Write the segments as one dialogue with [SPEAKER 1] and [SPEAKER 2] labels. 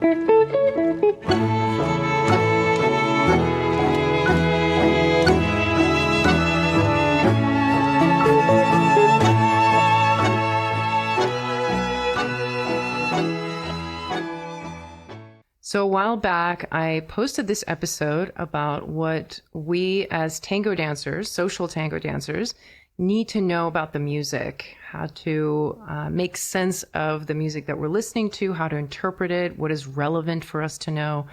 [SPEAKER 1] So a while back, I posted this episode about what we as tango dancers, social tango dancers, need to know about the music, how to make sense of the music that we're listening to, how to interpret it, what is relevant for us to know.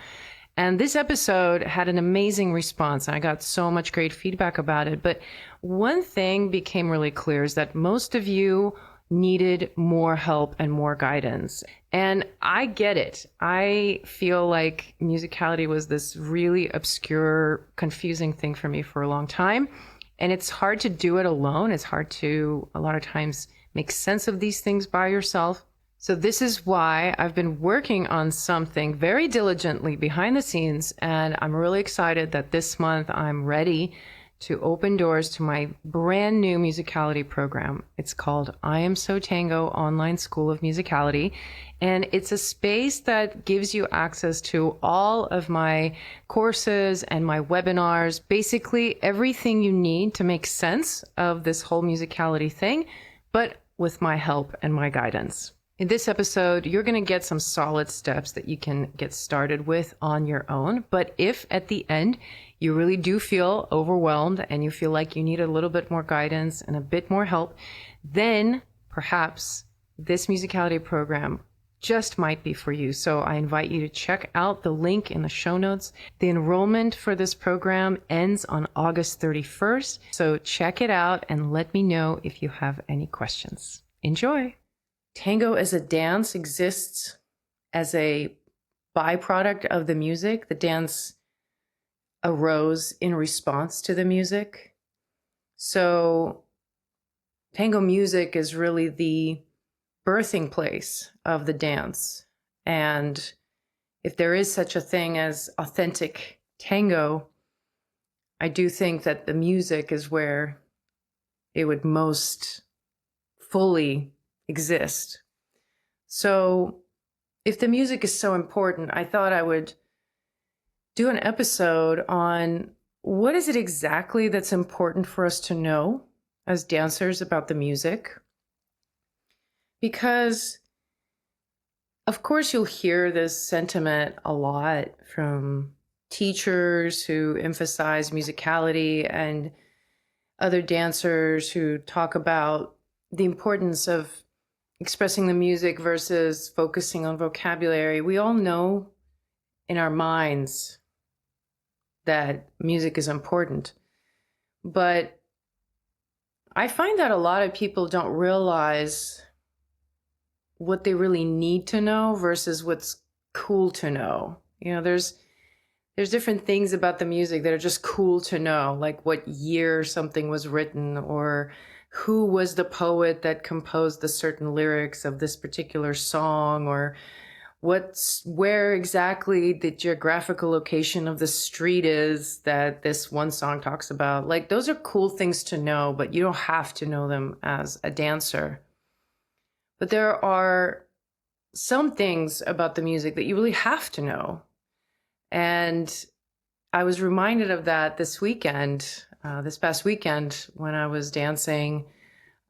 [SPEAKER 1] And this episode had an amazing response. I got so much great feedback about it. But one thing became really clear is that most of you needed more help and more guidance. And I get it. I feel like musicality was this really obscure, confusing thing for me for a long time. And it's hard to do it alone. It's hard to, a lot of times, make sense of these things by yourself. So this is why I've been working on something very diligently behind the scenes. And I'm really excited that this month I'm ready to open doors to my brand new musicality program. It's called I Am So Tango Online School of Musicality. And it's a space that gives you access to all of my courses and my webinars, basically everything you need to make sense of this whole musicality thing, but with my help and my guidance. In this episode, you're going to get some solid steps that you can get started with on your own. But if at the end you really do feel overwhelmed and you feel like you need a little bit more guidance and a bit more help, then perhaps this musicality program just might be for you. So I invite you to check out the link in the show notes. The enrollment for this program ends on August 31st. So check it out and let me know if you have any questions. Enjoy. Tango as a dance exists as a byproduct of the music. The dance arose in response to the music. So tango music is really the birthing place of the dance. And if there is such a thing as authentic tango, I do think that the music is where it would most fully exist. So if the music is so important, I thought I would do an episode on what is it exactly that's important for us to know as dancers about the music. Because of course you'll hear this sentiment a lot from teachers who emphasize musicality and other dancers who talk about the importance of expressing the music versus focusing on vocabulary. We all know in our minds that music is important, but I find that a lot of people don't realize what they really need to know versus what's cool to know. You know, there's different things about the music that are just cool to know, like what year something was written or who was the poet that composed the certain lyrics of this particular song, or where exactly the geographical location of the street is that this one song talks about. Like, those are cool things to know, but you don't have to know them as a dancer. But there are some things about the music that you really have to know. And I was reminded of that this weekend, this past weekend, when I was dancing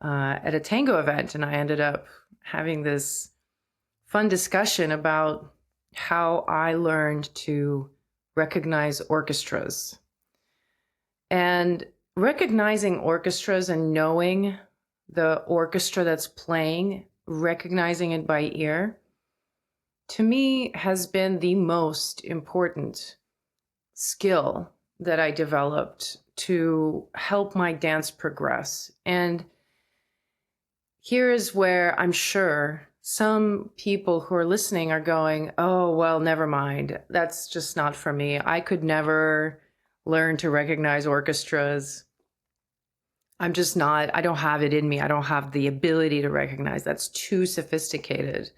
[SPEAKER 1] at a tango event, and I ended up having this fun discussion about how I learned to recognize orchestras. And recognizing orchestras and knowing the orchestra that's playing, recognizing it by ear, to me has been the most important skill that I developed to help my dance progress. And here is where I'm sure some people who are listening are going, oh, well, never mind. That's just not for me. I could never learn to recognize orchestras. I'm just not, I don't have it in me. I don't have the ability to recognize. That's too sophisticated.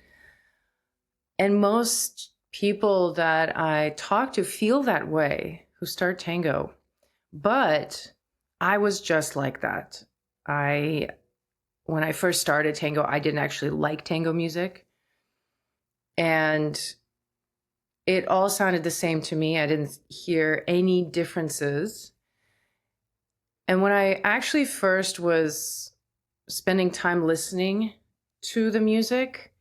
[SPEAKER 1] And most people that I talk to feel that way who start tango. But I was just like that. When I first started tango, I didn't actually like tango music. And It all sounded the same to me. I didn't hear any differences. And when I actually first was spending time listening to the music,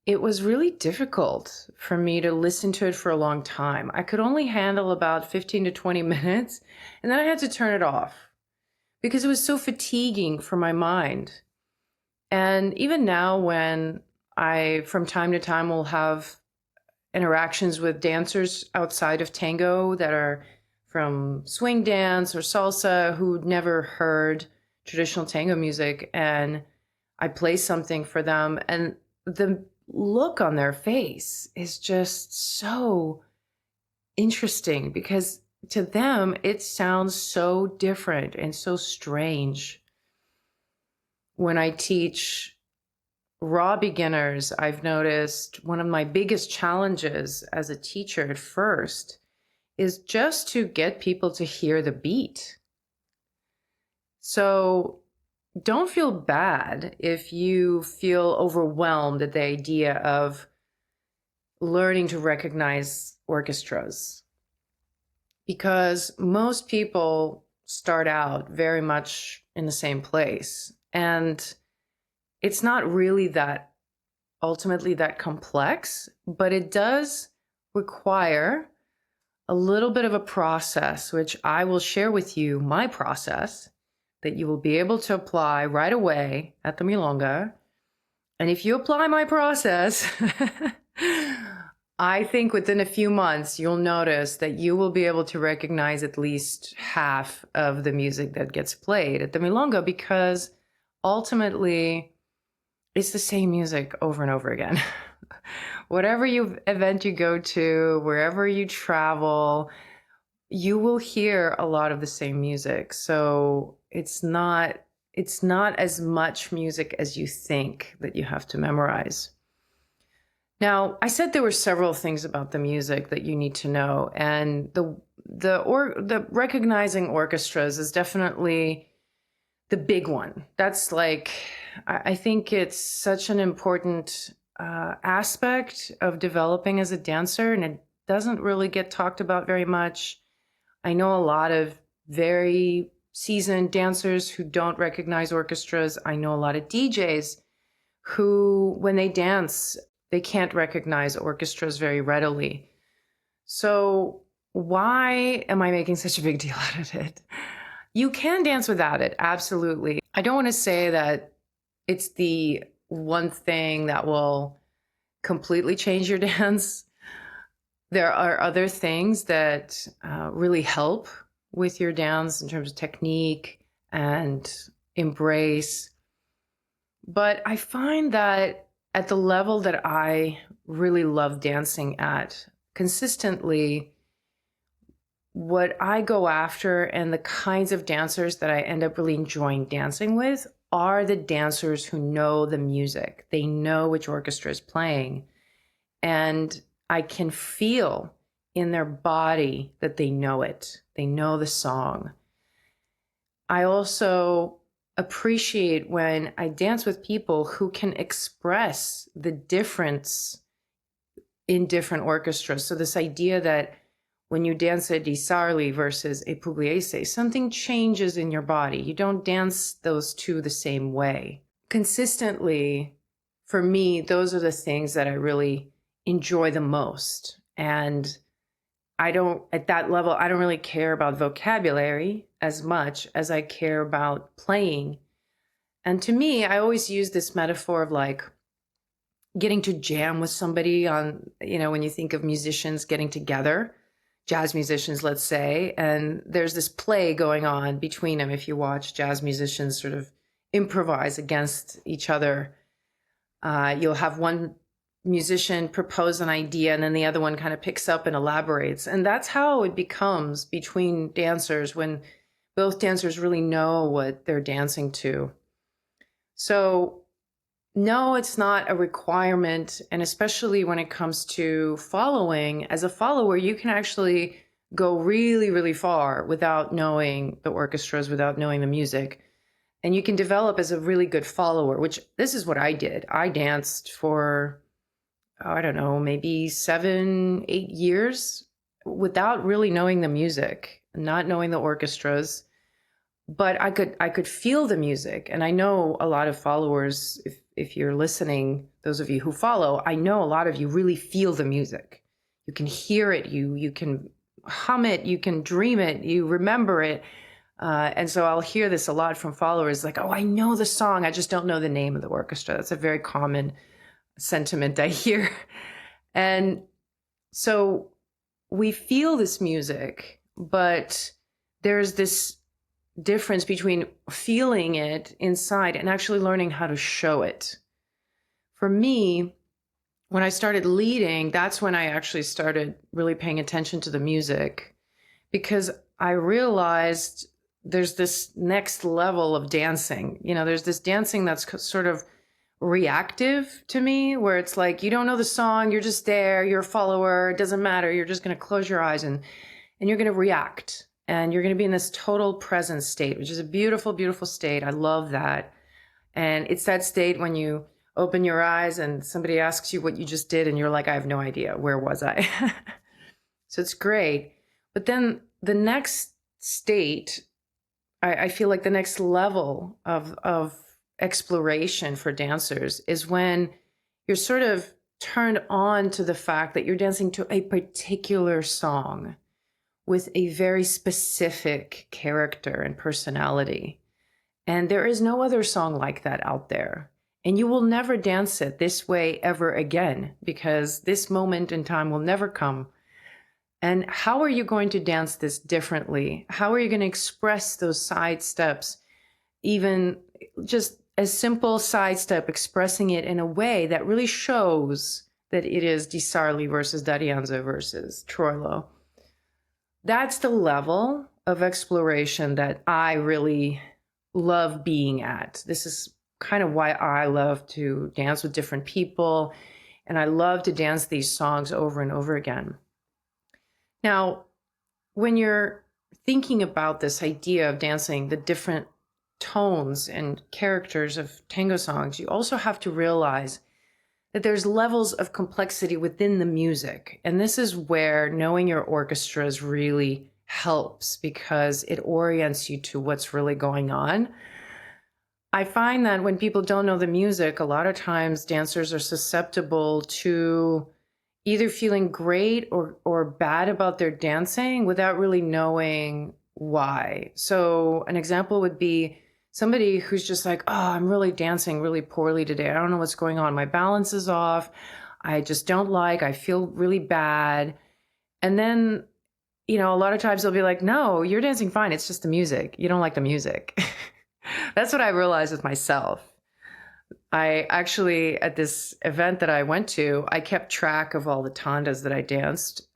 [SPEAKER 1] it was really difficult for me to listen to it for a long time. I could only handle about 15 to 20 minutes, and then I had to turn it off because it was so fatiguing for my mind. And even now, when I, from time to time, will have interactions with dancers outside of tango that are from swing dance or salsa who'd never heard traditional tango music, and I play something for them, and the look on their face is just so interesting because to them it sounds so different and so strange. When I teach raw beginners, I've noticed one of my biggest challenges as a teacher at first is just to get people to hear the beat. So don't feel bad if you feel overwhelmed at the idea of learning to recognize orchestras, because most people start out very much in the same place. And it's not really that ultimately that complex, but it does require a little bit of a process, which I will share with you my process that you will be able to apply right away at the Milonga. And if you apply my process, I think within a few months, you'll notice that you will be able to recognize at least half of the music that gets played at the Milonga, because ultimately it's the same music over and over again. Whatever event you go to, wherever you travel, you will hear a lot of the same music. So it's not as much music as you think that you have to memorize. Now, I said there were several things about the music that you need to know, and the recognizing orchestras is definitely the big one. That's like, I think it's such an important aspect of developing as a dancer, and it doesn't really get talked about very much. I know a lot of very seasoned dancers who don't recognize orchestras. I know a lot of DJs who, when they dance, they can't recognize orchestras very readily. So why am I making such a big deal out of it? You can dance without it, absolutely. I don't want to say that it's the one thing that will completely change your dance. There are other things that really help with your dance in terms of technique and embrace. But I find that at the level that I really love dancing at, consistently, what I go after and the kinds of dancers that I end up really enjoying dancing with are the dancers who know the music. They know which orchestra is playing. And I can feel in their body that they know it. They know the song. I also appreciate when I dance with people who can express the difference in different orchestras. So this idea that when you dance a Di Sarli versus a Pugliese, something changes in your body. You don't dance those two the same way. Consistently, for me, those are the things that I really enjoy the most. And at that level, I don't really care about vocabulary as much as I care about playing. And to me, I always use this metaphor of like getting to jam with somebody on, when you think of musicians getting together, jazz musicians, let's say, and there's this play going on between them. If you watch jazz musicians sort of improvise against each other, you'll have one musician propose an idea and then the other one kind of picks up and elaborates. And that's how it becomes between dancers when both dancers really know what they're dancing to. So no, it's not a requirement. And especially when it comes to following, as a follower, you can actually go really, really far without knowing the orchestras, without knowing the music. And you can develop as a really good follower, which this is what I did. I danced for I don't know, maybe 7, 8 years without really knowing the music, not knowing the orchestras, but I could feel the music. And I know a lot of followers, if you're listening, those of you who follow, I know a lot of you really feel the music. You can hear it, you can hum it, you can dream it, you remember it. And so I'll hear this a lot from followers like, oh, I know the song, I just don't know the name of the orchestra. That's a very common sentiment I hear. And so we feel this music, but there's this difference between feeling it inside and actually learning how to show it. For me, when I started leading, that's when I actually started really paying attention to the music, because I realized there's this next level of dancing. There's this dancing that's sort of reactive to me, where it's like, you don't know the song, you're just there, you're a follower, it doesn't matter, you're just going to close your eyes and you're going to react. And you're going to be in this total present state, which is a beautiful, beautiful state. I love that. And it's that state when you open your eyes and somebody asks you what you just did, and you're like, I have no idea. Where was I? So it's great. But then the next state, I feel like the next level of exploration for dancers is when you're sort of turned on to the fact that you're dancing to a particular song with a very specific character and personality. And there is no other song like that out there. And you will never dance it this way ever again, because this moment in time will never come. And how are you going to dance this differently? How are you going to express those side steps? Even just a simple side step, expressing it in a way that really shows that it is Di Sarli versus D'Arienzo versus Troilo. That's the level of exploration that I really love being at. This is kind of why I love to dance with different people, and I love to dance these songs over and over again. Now, when you're thinking about this idea of dancing the different tones and characters of tango songs, you also have to realize that there's levels of complexity within the music. And this is where knowing your orchestras really helps, because it orients you to what's really going on. I find that when people don't know the music, a lot of times dancers are susceptible to either feeling great or bad about their dancing without really knowing why. So an example would be somebody who's just like, oh, I'm really dancing really poorly today. I don't know what's going on. My balance is off. I feel really bad. And then, a lot of times they'll be like, no, you're dancing fine. It's just the music. You don't like the music. That's what I realized with myself. I actually, at this event that I went to, I kept track of all the tandas that I danced.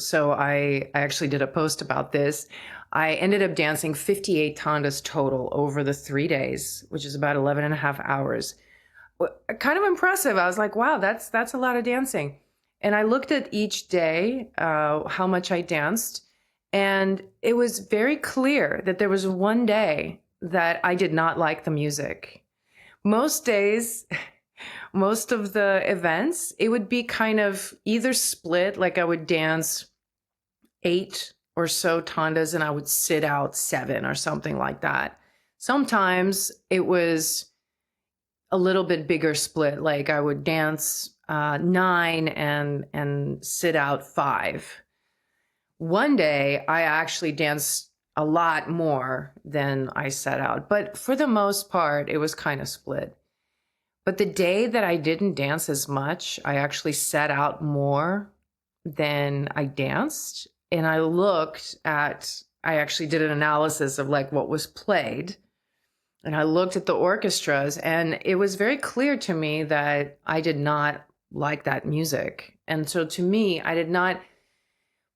[SPEAKER 1] So I actually did a post about this. I ended up dancing 58 tandas total over the 3 days, which is about 11 and a half hours. Kind of impressive. I was like, wow, that's a lot of dancing. And I looked at each day, how much I danced. And it was very clear that there was one day that I did not like the music. Most days, most of the events, it would be kind of either split, like I would dance 8 or so tandas and I would sit out 7 or something like that. Sometimes it was a little bit bigger split, like I would dance 9 and sit out 5. One day I actually danced a lot more than I set out, but for the most part, it was kind of split. But the day that I didn't dance as much, I actually set out more than I danced. And I actually did an analysis of like what was played. And I looked at the orchestras, and it was very clear to me that I did not like that music. And so to me, I did not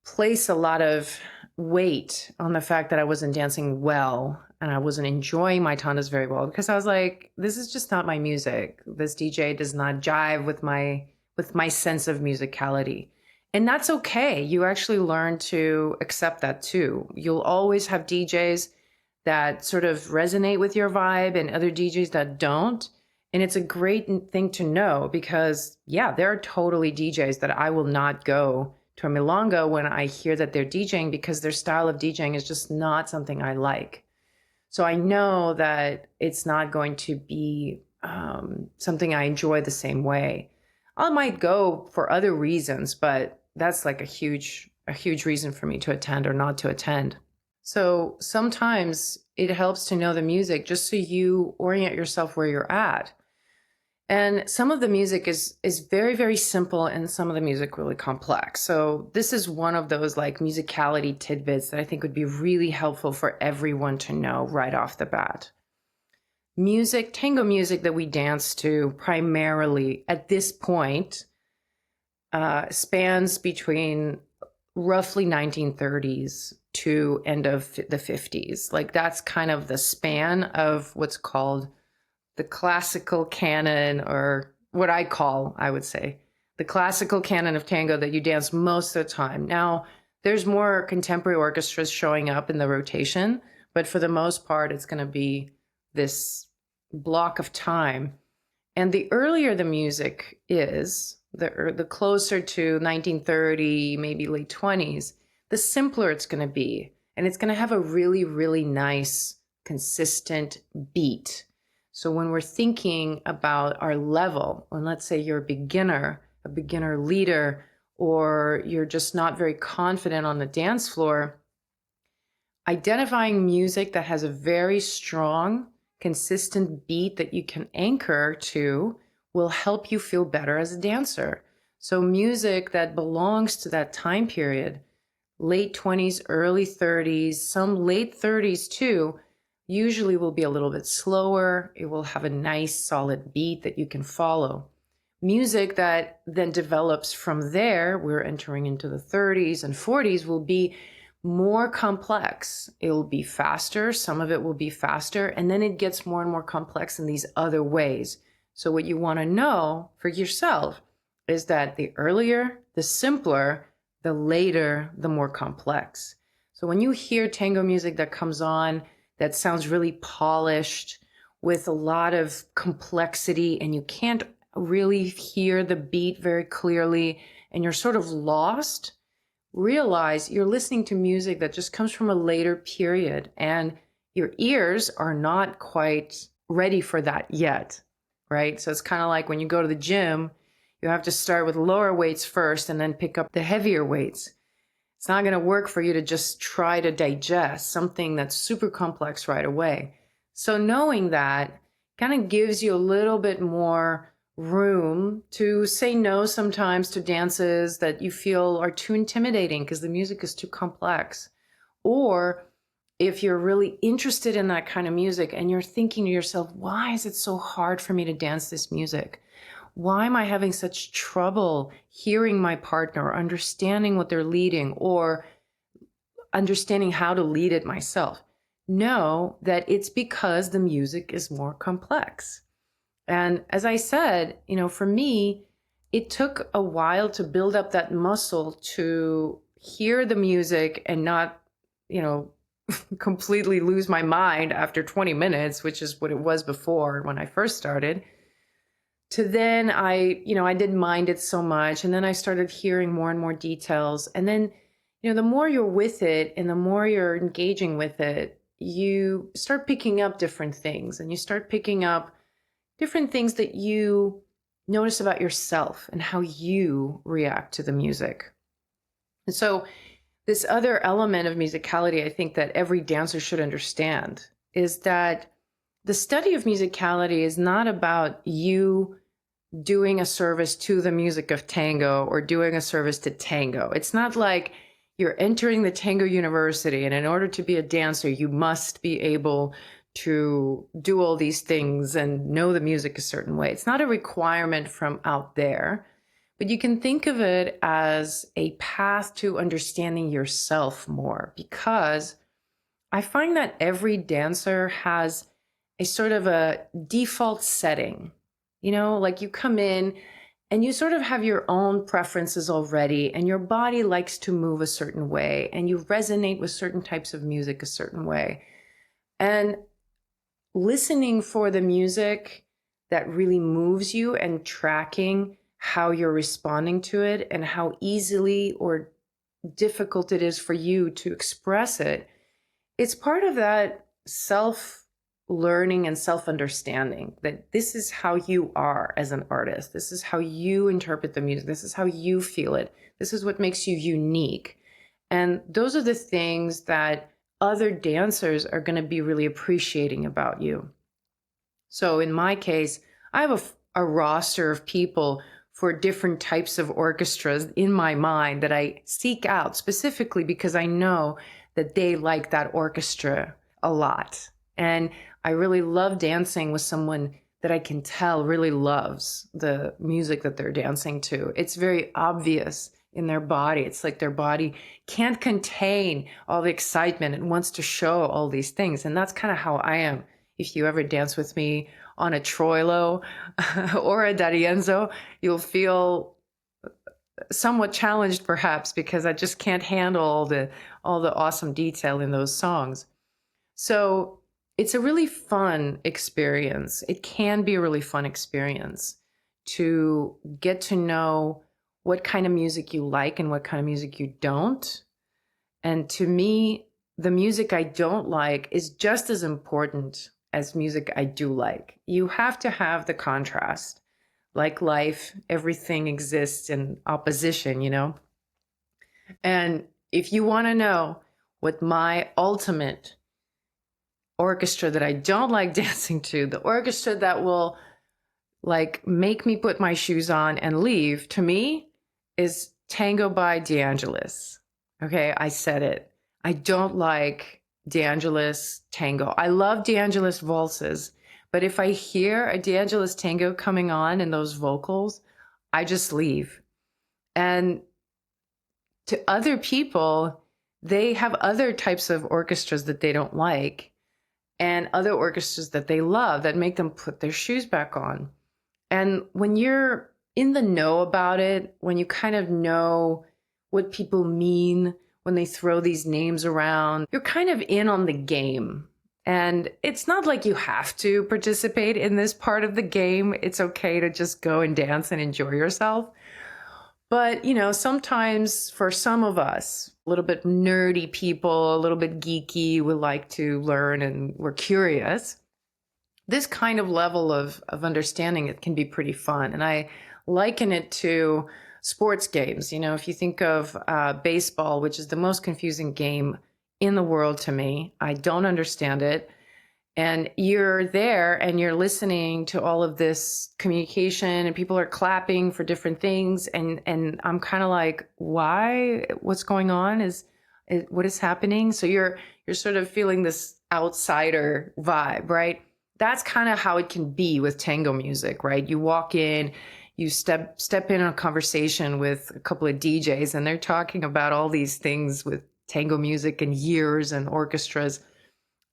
[SPEAKER 1] place a lot of weight on the fact that I wasn't dancing well and I wasn't enjoying my tandas very well, because I was like, this is just not my music. This DJ does not jive with my sense of musicality. And that's okay. You actually learn to accept that too. You'll always have DJs that sort of resonate with your vibe and other DJs that don't. And it's a great thing to know because, yeah, there are totally DJs that I will not go to a milonga when I hear that they're DJing because their style of DJing is just not something I like. So I know that it's not going to be something I enjoy the same way. I might go for other reasons, but that's like a huge reason for me to attend or not to attend. So sometimes it helps to know the music just so you orient yourself where you're at. And some of the music is very, very simple, and some of the music really complex. So this is one of those like musicality tidbits that I think would be really helpful for everyone to know right off the bat. Music, tango music that we dance to primarily at this point spans between roughly 1930s to end of the 50s. Like that's kind of the span of what's called the classical canon, or what I would say, the classical canon of tango that you dance most of the time. Now, there's more contemporary orchestras showing up in the rotation, but for the most part, it's going to be this block of time. And the earlier the music is, the closer to 1930, maybe late 20s, the simpler it's going to be. And it's going to have a really, really nice, consistent beat. So when we're thinking about our level, and let's say you're a beginner leader, or you're just not very confident on the dance floor, identifying music that has a very strong, consistent beat that you can anchor to will help you feel better as a dancer. So music that belongs to that time period, late 20s, early 30s, some late 30s too, usually will be a little bit slower. It will have a nice solid beat that you can follow. Music that then develops from there, we're entering into the 30s and 40s, will be more complex. It'll be faster. Some of it will be faster. And then it gets more and more complex in these other ways. So what you want to know for yourself is that the earlier, the simpler, the later, the more complex. So when you hear tango music that comes on, that sounds really polished with a lot of complexity, and you can't really hear the beat very clearly, and you're sort of lost, realize you're listening to music that just comes from a later period, and your ears are not quite ready for that yet, right? So it's kind of like when you go to the gym, you have to start with lower weights first and then pick up the heavier weights. It's not going to work for you to just try to digest something that's super complex right away. So knowing that kind of gives you a little bit more room to say no sometimes to dances that you feel are too intimidating because the music is too complex. Or if you're really interested in that kind of music and you're thinking to yourself, why is it so hard for me to dance this music? Why am I having such trouble hearing my partner or understanding what they're leading or understanding how to lead it myself? Know that it's because the music is more complex. And as I said, for me, it took a while to build up that muscle to hear the music and not, completely lose my mind after 20 minutes, which is what it was before when I first started. To then I didn't mind it so much. And then I started hearing more and more details. And then, the more you're with it and the more you're engaging with it, you start picking up different things, and you start picking up different things that you notice about yourself and how you react to the music. And so this other element of musicality, I think that every dancer should understand, is that the study of musicality is not about you doing a service to the music of tango or doing a service to tango. It's not like you're entering the tango university, and in order to be a dancer, you must be able to do all these things and know the music a certain way. It's not a requirement from out there, but you can think of it as a path to understanding yourself more, because I find that every dancer has a sort of a default setting. Like you come in and you sort of have your own preferences already, and your body likes to move a certain way, and you resonate with certain types of music a certain way. And listening for the music that really moves you and tracking how you're responding to it and how easily or difficult it is for you to express it, it's part of that self learning and self understanding that this is how you are as an artist. This is how you interpret the music. This is how you feel it. This is what makes you unique. And those are the things that other dancers are going to be really appreciating about you. So in my case, I have a roster of people for different types of orchestras in my mind that I seek out specifically because I know that they like that orchestra a lot. And I really love dancing with someone that I can tell really loves the music that they're dancing to. It's very obvious in their body. It's like their body can't contain all the excitement and wants to show all these things. And that's kind of how I am. If you ever dance with me on a Troilo or a D'Arienzo, you'll feel somewhat challenged perhaps because I just can't handle all the awesome detail in those songs. So it's a really fun experience. It can be a really fun experience to get to know what kind of music you like and what kind of music you don't. And to me, the music I don't like is just as important as music I do like. You have to have the contrast. Like life, everything exists in opposition, you know? And if you want to know what my ultimate orchestra that I don't like dancing to, the orchestra that will like make me put my shoes on and leave, to me, is Tango by DeAngelis. Okay, I said it. I don't like DeAngelis tango. I love DeAngelis valses, but if I hear a DeAngelis tango coming on and those vocals, I just leave. And to other people, they have other types of orchestras that they don't like and other orchestras that they love that make them put their shoes back on. And when you're in the know about it, when you kind of know what people mean when they throw these names around, you're kind of in on the game. And it's not like you have to participate in this part of the game. It's okay to just go and dance and enjoy yourself. But, you know, sometimes for some of us, a little bit nerdy people, a little bit geeky, we like to learn and we're curious. This kind of level of understanding it can be pretty fun. And I liken it to sports games. You know, if you think of baseball, which is the most confusing game in the world to me, I don't understand it. And you're there and you're listening to all of this communication and people are clapping for different things. And I'm kind of like, why? What's going on? What is happening? So you're sort of feeling this outsider vibe, right? That's kind of how it can be with tango music, right? You walk in, you step in a conversation with a couple of DJs and they're talking about all these things with tango music and years and orchestras.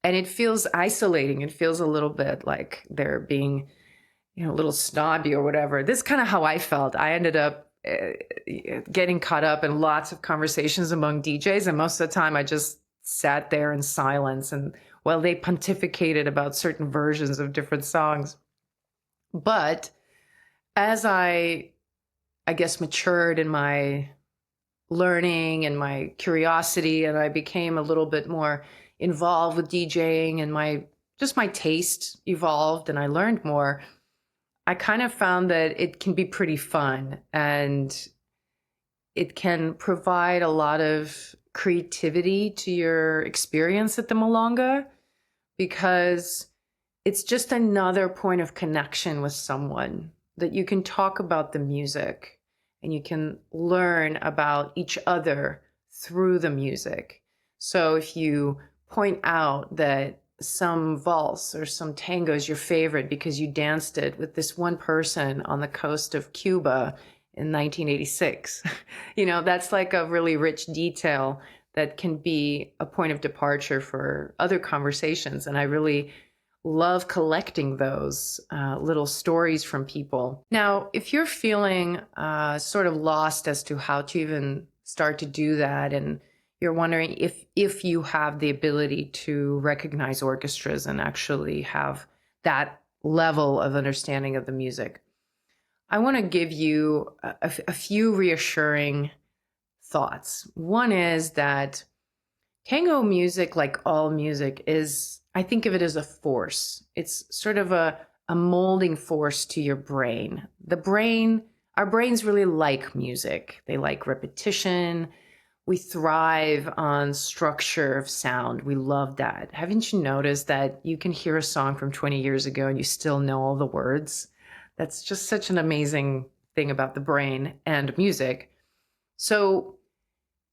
[SPEAKER 1] And it feels isolating. It feels a little bit like they're being, you know, a little snobby or whatever. This is kind of how I felt. I ended up getting caught up in lots of conversations among DJs. And most of the time I just sat there in silence and while they pontificated about certain versions of different songs. But as I guess, matured in my learning and my curiosity, and I became a little bit more involved with DJing and my taste evolved and I learned more, I kind of found that it can be pretty fun and it can provide a lot of creativity to your experience at the Milonga because it's just another point of connection with someone that you can talk about the music and you can learn about each other through the music. So if you point out that some valse or some tango is your favorite because you danced it with this one person on the coast of Cuba in 1986, you know, that's like a really rich detail that can be a point of departure for other conversations. And I really love collecting those little stories from people. Now, if you're feeling sort of lost as to how to even start to do that, and you're wondering if you have the ability to recognize orchestras and actually have that level of understanding of the music, I want to give you a few reassuring thoughts. One is that tango music, like all music, I think of it as a force. It's sort of a molding force to your brain. Our brains really like music. They like repetition. We thrive on structure of sound. We love that. Haven't you noticed that you can hear a song from 20 years ago and you still know all the words? That's just such an amazing thing about the brain and music. So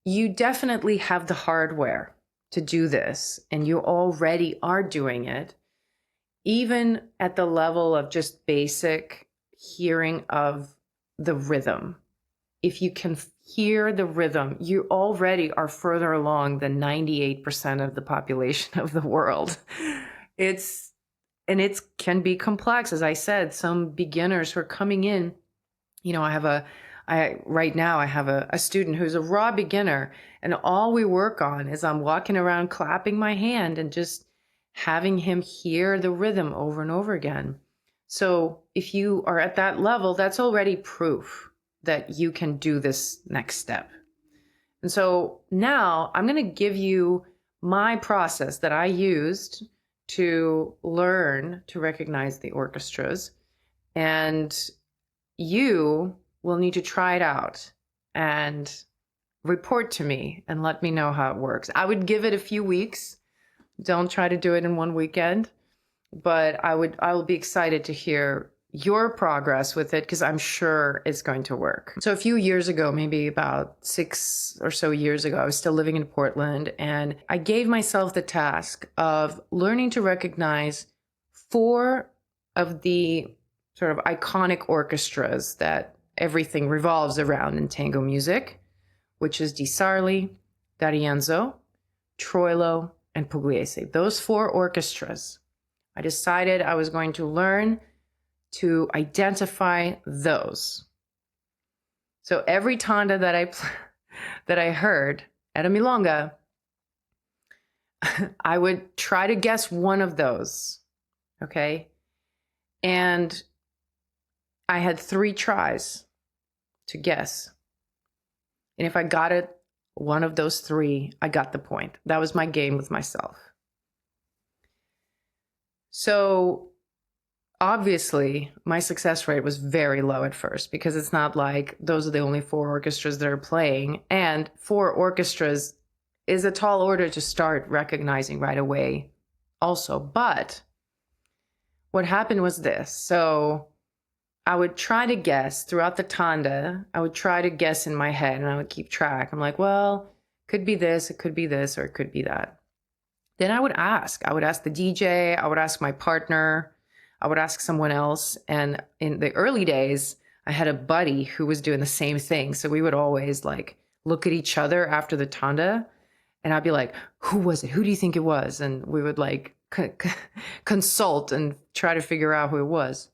[SPEAKER 1] you definitely have the hardware to do this, and you already are doing it, even at the level of just basic hearing of the rhythm. If you can hear the rhythm, you already are further along than 98% of the population of the world. It can be complex. As I said, some beginners who are coming in, right now I have a student who's a raw beginner, and all we work on is I'm walking around clapping my hand and just having him hear the rhythm over and over again. So if you are at that level, that's already proof that you can do this next step. And so now I'm going to give you my process that I used to learn to recognize the orchestras, and you will need to try it out and report to me and let me know how it works. I would give it a few weeks. Don't try to do it in one weekend, but I will be excited to hear your progress with it, because I'm sure it's going to work. So a few years ago, maybe about 6 or so years ago, I was still living in Portland, and I gave myself the task of learning to recognize 4 of the sort of iconic orchestras that everything revolves around in tango music, which is Di Sarli, D'Arienzo, Troilo, and Pugliese. Those 4 orchestras. I decided I was going to learn to identify those. So every tanda that I heard at a milonga, I would try to guess one of those. Okay? And I had 3 tries to guess. And if I got it, one of those 3, I got the point. That was my game with myself. So obviously, my success rate was very low at first, because it's not like those are the only 4 orchestras that are playing. And 4 orchestras is a tall order to start recognizing right away also. But what happened was this. So I would try to guess throughout the tanda. I would try to guess in my head, and I would keep track. I'm like, well, could be this, it could be this, or it could be that. Then I would ask the DJ, I would ask my partner, I would ask someone else. And in the early days, I had a buddy who was doing the same thing. So we would always like look at each other after the tanda, and I'd be like, who was it? Who do you think it was? And we would like consult and try to figure out who it was.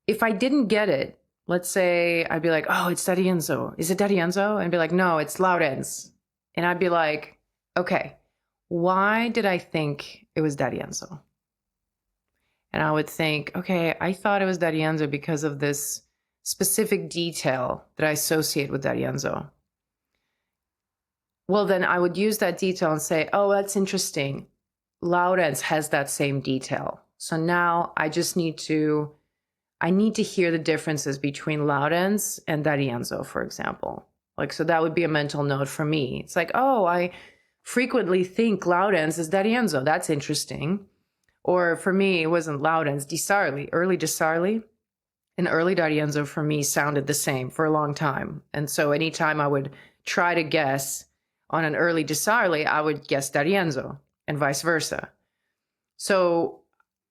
[SPEAKER 1] If I didn't get it, let's say I'd be like, oh, it's D'Arienzo. Is it D'Arienzo? And I'd be like, no, it's Laurens. And I'd be like, okay, why did I think it was D'Arienzo? And I would think, okay, I thought it was D'Arienzo because of this specific detail that I associate with D'Arienzo. Well, then I would use that detail and say, oh, that's interesting. Laurens has that same detail. So now I need to hear the differences between Laurens and D'Arienzo, for example. Like, so that would be a mental note for me. It's like, oh, I frequently think Laurens is D'Arienzo. That's interesting. Or for me, it wasn't Laurens, Di Sarli, early Di Sarli and early D'Arienzo for me sounded the same for a long time. And so anytime I would try to guess on an early Di Sarli, I would guess D'Arienzo and vice versa. So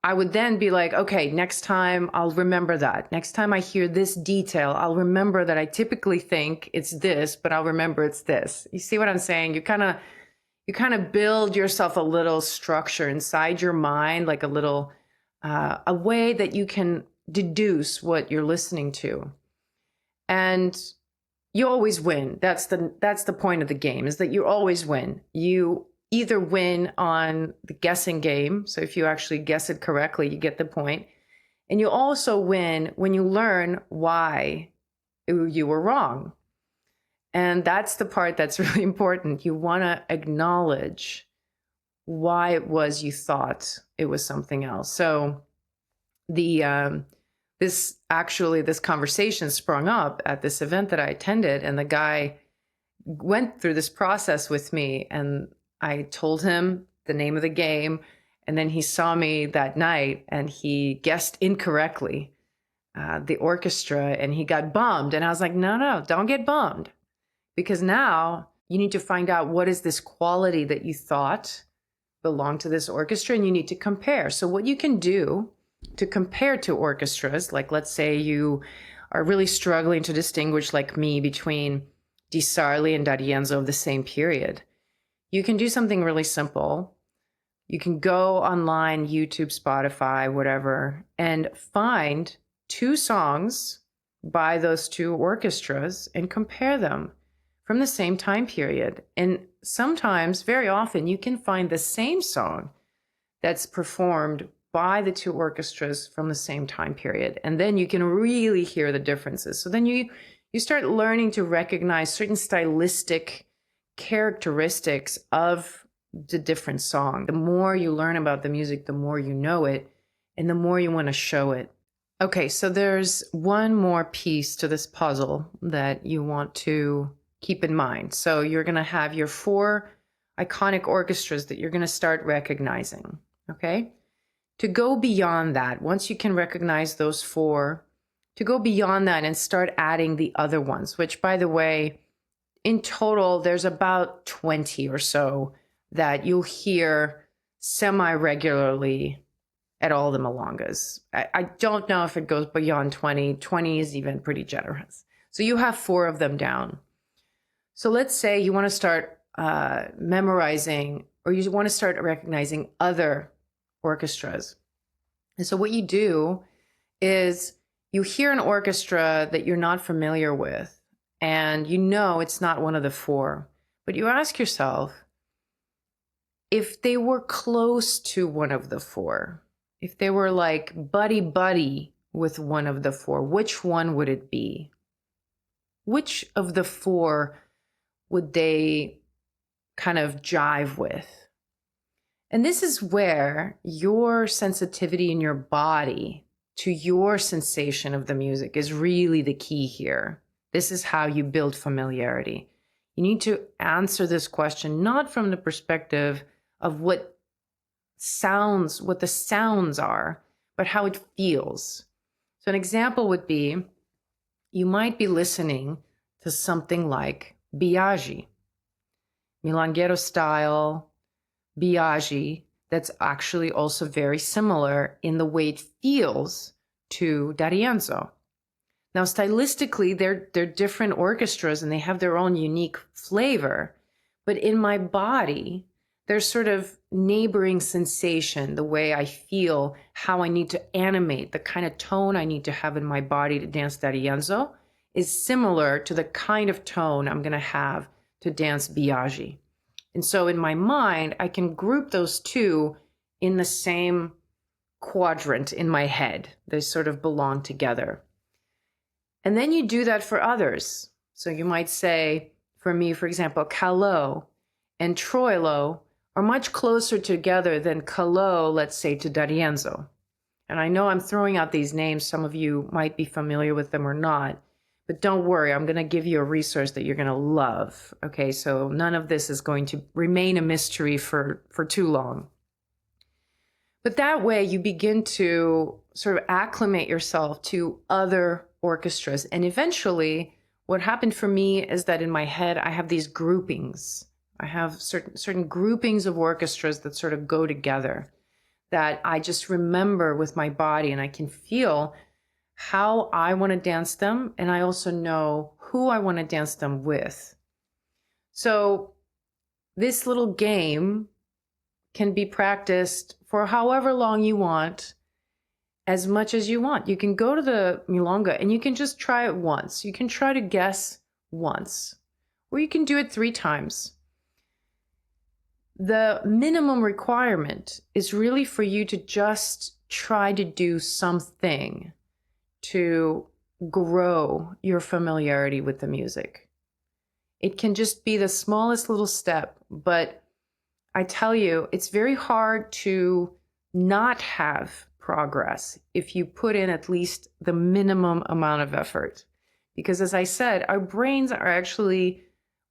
[SPEAKER 1] I would then be like, okay, next time I'll remember that. Next time I hear this detail, I'll remember that I typically think it's this, but I'll remember it's this. You see what I'm saying? You kind of build yourself a little structure inside your mind, like a little, a way that you can deduce what you're listening to. And you always win. That's the point of the game, is that you always win. You either win on the guessing game. So if you actually guess it correctly, you get the point. And you also win when you learn why you were wrong. And that's the part that's really important. You want to acknowledge why it was you thought it was something else. So this conversation sprung up at this event that I attended, and the guy went through this process with me, and I told him the name of the game, and then he saw me that night and he guessed incorrectly the orchestra, and he got bummed. And I was like, no, don't get bummed, because now you need to find out what is this quality that you thought belonged to this orchestra, and you need to compare. So what you can do to compare to orchestras, like let's say you are really struggling to distinguish, like me, between Di Sarli and D'Arienzo of the same period, you can do something really simple. You can go online, YouTube, Spotify, whatever, and find 2 songs by those 2 orchestras and compare them from the same time period. And sometimes, very often, you can find the same song that's performed by the 2 orchestras from the same time period. And then you can really hear the differences. So then you start learning to recognize certain stylistic characteristics of the different song. The more you learn about the music, the more you know it, and the more you want to show it. Okay, so there's one more piece to this puzzle that you want to keep in mind. So you're going to have your 4 iconic orchestras that you're going to start recognizing, okay? To go beyond that, once you can recognize those 4, to go beyond that and start adding the other ones, which, by the way, in total, there's about 20 or so that you'll hear semi-regularly at all the milongas. I don't know if it goes beyond 20. 20 is even pretty generous. So you have 4 of them down. So let's say you want to start memorizing, or you want to start recognizing other orchestras. And so what you do is you hear an orchestra that you're not familiar with, and you know it's not one of the 4, but you ask yourself, if they were close to one of the 4, if they were like buddy with one of the 4, which one would it be? Which of the 4 would they kind of jive with? And this is where your sensitivity in your body to your sensation of the music is really the key here. This is how you build familiarity. You need to answer this question not from the perspective of what the sounds are, but how it feels. So an example would be, you might be listening to something like Biagi, Milonguero style Biagi, that's actually also very similar in the way it feels to D'Arienzo. Now, stylistically, they're different orchestras and they have their own unique flavor, but in my body, there's sort of neighboring sensation, the way I feel, how I need to animate, the kind of tone I need to have in my body to dance D'Arienzo is similar to the kind of tone I'm going to have to dance Biagi. And so in my mind, I can group those 2 in the same quadrant in my head. They sort of belong together. And then you do that for others. So you might say, for me, for example, Calò and Troilo are much closer together than Calò, let's say, to D'Arienzo. And I know I'm throwing out these names. Some of you might be familiar with them or not. But don't worry, I'm going to give you a resource that you're going to love. Okay, so none of this is going to remain a mystery for too long. But that way you begin to sort of acclimate yourself to other orchestras. And eventually what happened for me is that in my head, I have these groupings. I have certain groupings of orchestras that sort of go together that I just remember with my body, and I can feel how I want to dance them, and I also know who I want to dance them with. So this little game can be practiced for however long you want, as much as you want. You can go to the milonga and you can just try it once. You can try to guess once, or you can do it 3 times. The minimum requirement is really for you to just try to do something to grow your familiarity with the music. It can just be the smallest little step, but I tell you, it's very hard to not have progress if you put in at least the minimum amount of effort. Because as I said, our brains are actually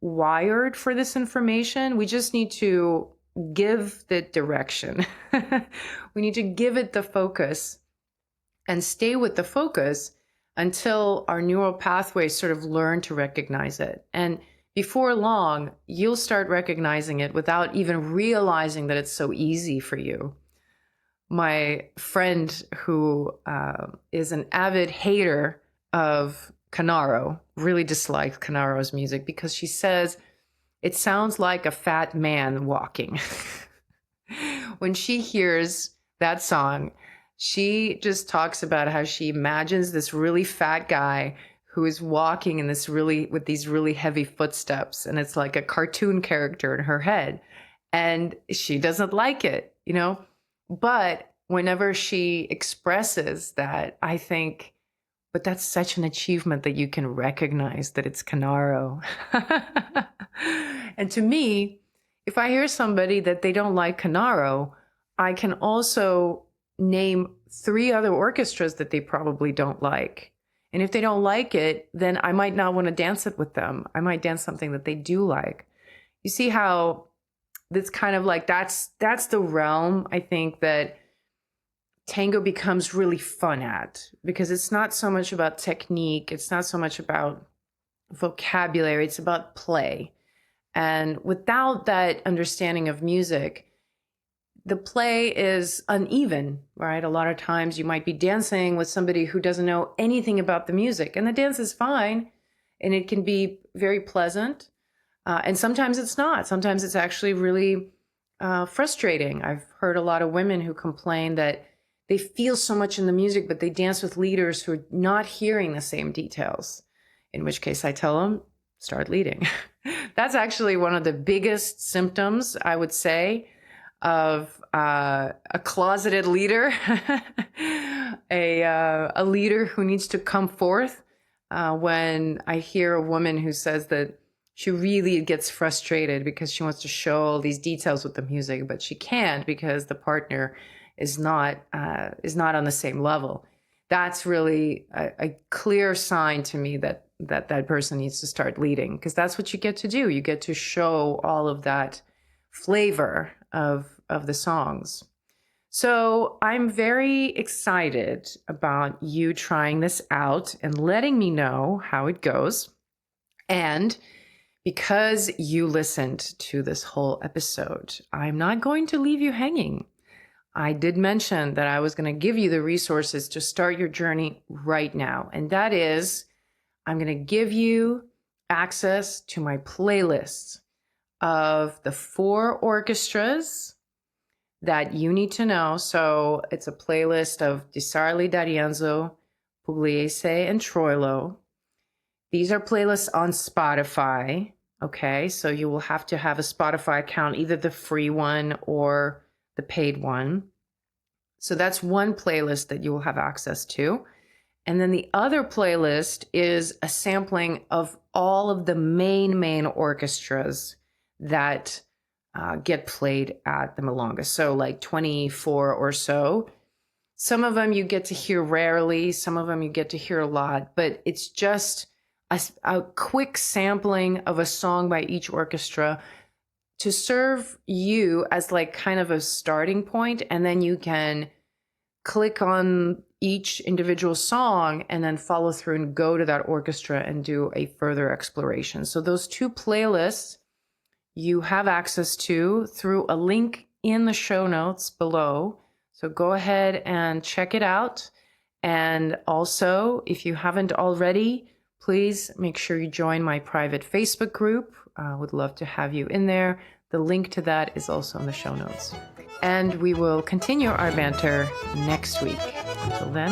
[SPEAKER 1] wired for this information. We just need to give the direction. We need to give it the focus and stay with the focus until our neural pathways sort of learn to recognize it. And before long, you'll start recognizing it without even realizing that it's so easy for you. My friend, who is an avid hater of Canaro, really dislikes Canaro's music because she says it sounds like a fat man walking. When she hears that song, she just talks about how she imagines this really fat guy who is walking in this with these really heavy footsteps, and it's like a cartoon character in her head, and she doesn't like it, you know. But whenever she expresses that, I think, but that's such an achievement that you can recognize that it's Canaro. And to me, if I hear somebody that they don't like Canaro, I can also name 3 other orchestras that they probably don't like. And if they don't like it, then I might not want to dance it with them. I might dance something that they do like. You see how that's kind of like, that's the realm, I think, that tango becomes really fun at, because it's not so much about technique. It's not so much about vocabulary. It's about play. And without that understanding of music, the play is uneven, right? A lot of times you might be dancing with somebody who doesn't know anything about the music, and the dance is fine, and it can be very pleasant. And sometimes it's not. Sometimes it's actually really frustrating. I've heard a lot of women who complain that they feel so much in the music, but they dance with leaders who are not hearing the same details, in which case I tell them, start leading. That's actually one of the biggest symptoms, I would say, of a closeted leader, a leader who needs to come forth. When I hear a woman who says that she really gets frustrated because she wants to show all these details with the music, but she can't because the partner is not on the same level. That's really a clear sign to me that person needs to start leading, because that's what you get to do. You get to show all of that flavor of the songs. So I'm very excited about you trying this out and letting me know how it goes. And because you listened to this whole episode, I'm not going to leave you hanging. I did mention that I was going to give you the resources to start your journey right now. And that is, I'm going to give you access to my playlists of the 4 orchestras that you need to know. So it's a playlist of Di Sarli, D'Arienzo, Pugliese, and Troilo. These are playlists on Spotify. Okay, so you will have to have a Spotify account, either the free one or the paid one. So that's one playlist that you will have access to. And then the other playlist is a sampling of all of the main orchestras that get played at the Milonga. So like 24 or so. Some of them you get to hear rarely. Some of them you get to hear a lot. But it's just a quick sampling of a song by each orchestra to serve you as like kind of a starting point. And then you can click on each individual song and then follow through and go to that orchestra and do a further exploration. So those 2 playlists you have access to through a link in the show notes below. So go ahead and check it out. And also, if you haven't already, please make sure you join my private Facebook group. I would love to have you in there. The link to that is also in the show notes. And we will continue our banter next week. Until then,